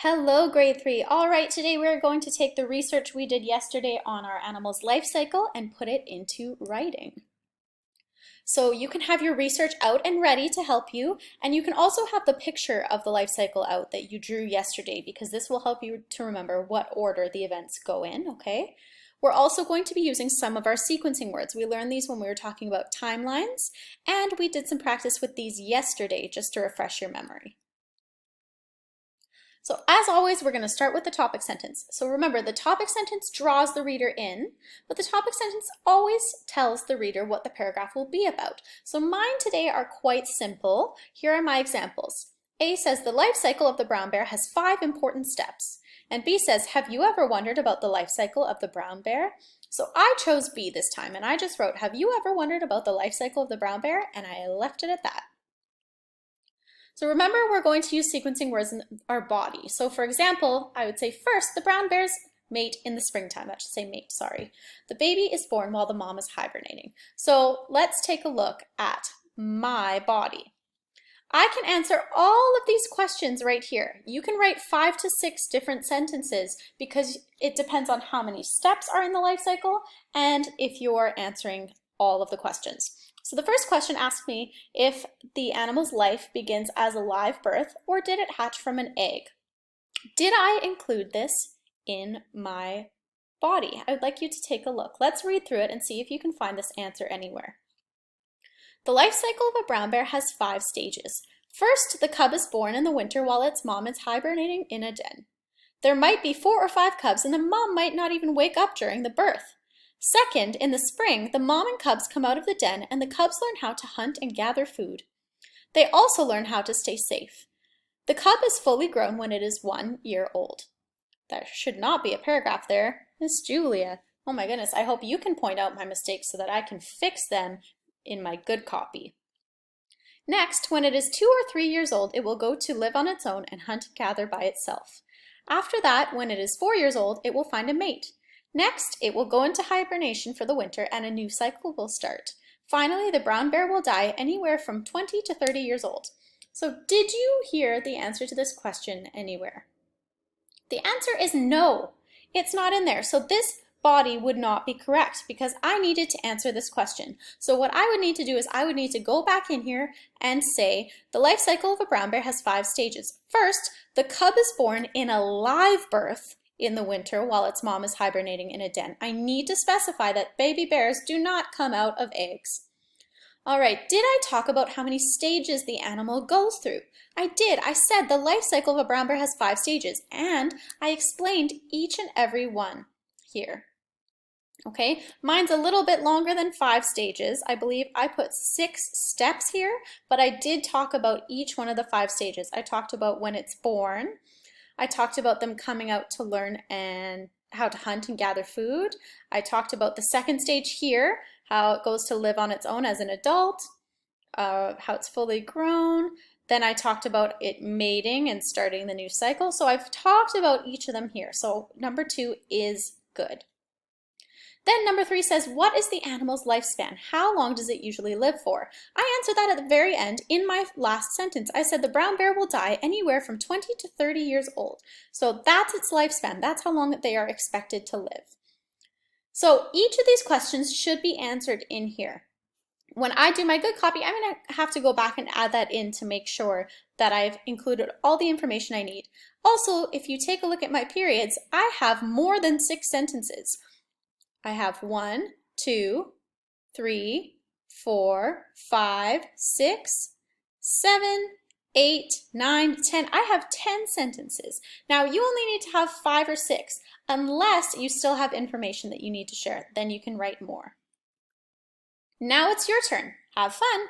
Hello, grade 3. All right, today we're going to take the research we did yesterday on our animal's life cycle and put it into writing. So you can have your research out and ready to help you, and you can also have the picture of the life cycle out that you drew yesterday because this will help you to remember what order the events go in, okay? We're also going to be using some of our sequencing words. We learned these when we were talking about timelines, and we did some practice with these yesterday just to refresh your memory. So as always, we're going to start with the topic sentence. So remember, the topic sentence draws the reader in, but the topic sentence always tells the reader what the paragraph will be about. So mine today are quite simple. Here are my examples. A says, the life cycle of the brown bear has 5 important steps. And B says, have you ever wondered about the life cycle of the brown bear? So I chose B this time, and I just wrote, have you ever wondered about the life cycle of the brown bear? And I left it at that. So remember, we're going to use sequencing words in our body. So for example, I would say first, the brown bears mate in the springtime. That should say mate, sorry. The baby is born while the mom is hibernating. So let's take a look at my body. I can answer all of these questions right here. You can write 5 to 6 different sentences because it depends on how many steps are in the life cycle and if you're answering all of the questions. So the first question asks me if the animal's life begins as a live birth or did it hatch from an egg? Did I include this in my body? I would like you to take a look. Let's read through it and see if you can find this answer anywhere. The life cycle of a brown bear has 5 stages. First, the cub is born in the winter while its mom is hibernating in a den. There might be 4 or 5 cubs and the mom might not even wake up during the birth. Second, in the spring, the mom and cubs come out of the den and the cubs learn how to hunt and gather food. They also learn how to stay safe. The cub is fully grown when it is 1 year old. There should not be a paragraph there. Miss Julia, oh my goodness, I hope you can point out my mistakes so that I can fix them in my good copy. Next, when it is 2 or 3 years old, it will go to live on its own and hunt and gather by itself. After that, when it is 4 years old, it will find a mate. Next, it will go into hibernation for the winter and a new cycle will start. Finally, the brown bear will die anywhere from 20 to 30 years old. So did you hear the answer to this question anywhere? The answer is no. It's not in there. So this body would not be correct because I needed to answer this question. So what I would need to do is I would need to go back in here and say the life cycle of a brown bear has 5 stages. First, the cub is born in a live birth in the winter while its mom is hibernating in a den. I need to specify that baby bears do not come out of eggs. All right, did I talk about how many stages the animal goes through? I did. I said the life cycle of a brown bear has 5 stages, and I explained each and every one here. Okay, mine's a little bit longer than 5 stages. I believe I put 6 steps here, but I did talk about each one of the 5 stages. I talked about when it's born. I talked about them coming out to learn and how to hunt and gather food. I talked about the second stage here, how it goes to live on its own as an adult, how it's fully grown. Then I talked about it mating and starting the new cycle. So I've talked about each of them here. So number 2 is good. Then number 3 says, what is the animal's lifespan? How long does it usually live for? I answered that at the very end in my last sentence. I said the brown bear will die anywhere from 20 to 30 years old. So that's its lifespan. That's how long they are expected to live. So each of these questions should be answered in here. When I do my good copy, I'm going to have to go back and add that in to make sure that I've included all the information I need. Also, if you take a look at my periods, I have more than 6 sentences. I have 1, 2, 3, 4, 5, 6, 7, 8, 9, 10. I have 10 sentences. Now you only need to have 5 or 6 unless you still have information that you need to share. Then you can write more. Now it's your turn. Have fun.